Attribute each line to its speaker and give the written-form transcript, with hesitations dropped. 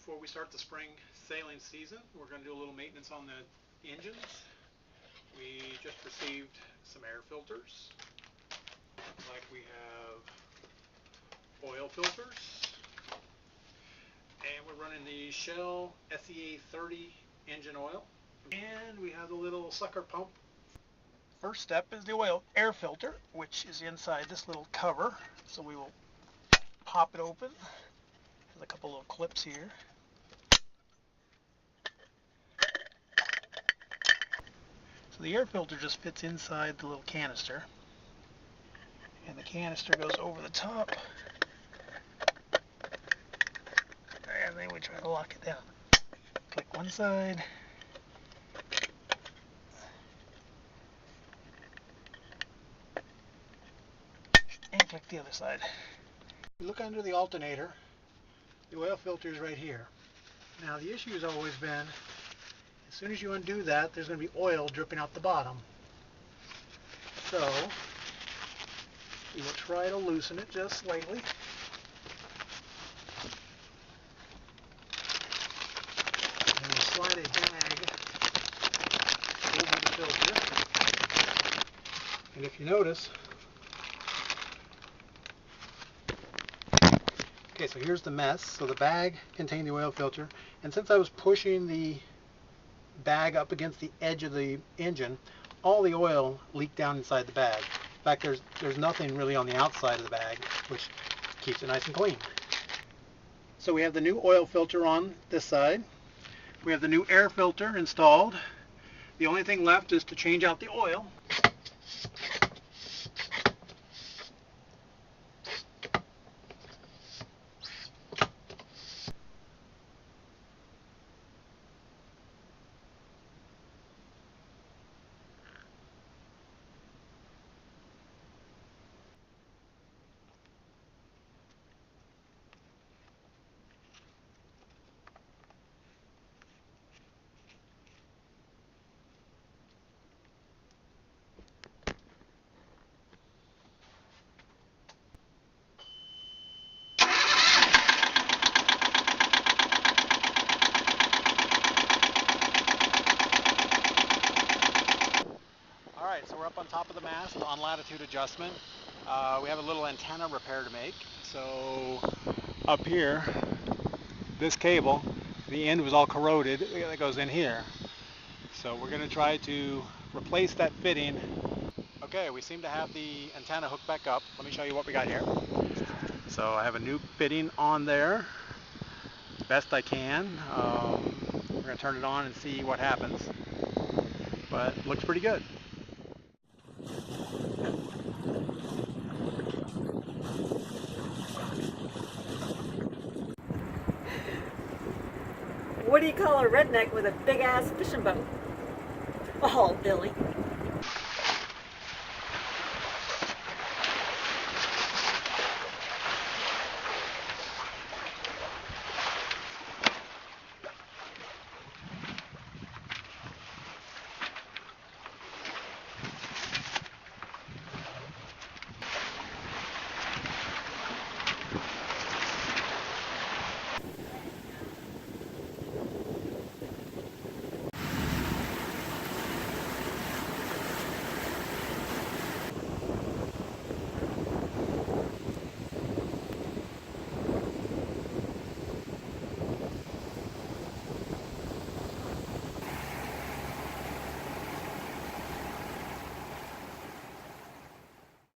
Speaker 1: before we start the spring sailing season. We're going to do a little maintenance on the engines. We just received some air filters. Like we have oil filters. And we're running the Shell SEA 30 engine oil. And we have the little sucker pump. First step is the air filter, which is inside this little cover. So we will pop it open. There's a couple little clips here. So the air filter just fits inside the little canister. And the canister goes over the top. And then we try to lock it down. Click one side. And click the other side. You look under the alternator, the oil filter is right here. Now the issue has always been, as soon as you undo that, there's going to be oil dripping out the bottom. So, we will try to loosen it just slightly. And we'll slide a bag over the filter. And if you notice, okay, so here's the mess. So the bag contained the oil filter, and since I was pushing the bag up against the edge of the engine, all the oil leaked down inside the bag. In fact, there's nothing really on the outside of the bag, which keeps it nice and clean. So we have the new oil filter on this side. We have the new air filter installed. The only thing left is to change out the oil. So we're up on top of the mast on Latitude Adjustment. We have a little antenna repair to make. So up here, this cable, the end was all corroded. That goes in here. So we're going to try to replace that fitting. Okay, we seem to have the antenna hooked back up. Let me show you what we got here. So I have a new fitting on there, best I can. We're going to turn it on and see what happens. But it looks pretty good.
Speaker 2: What do you call a redneck with a big ass fishing boat? Oh, Billy.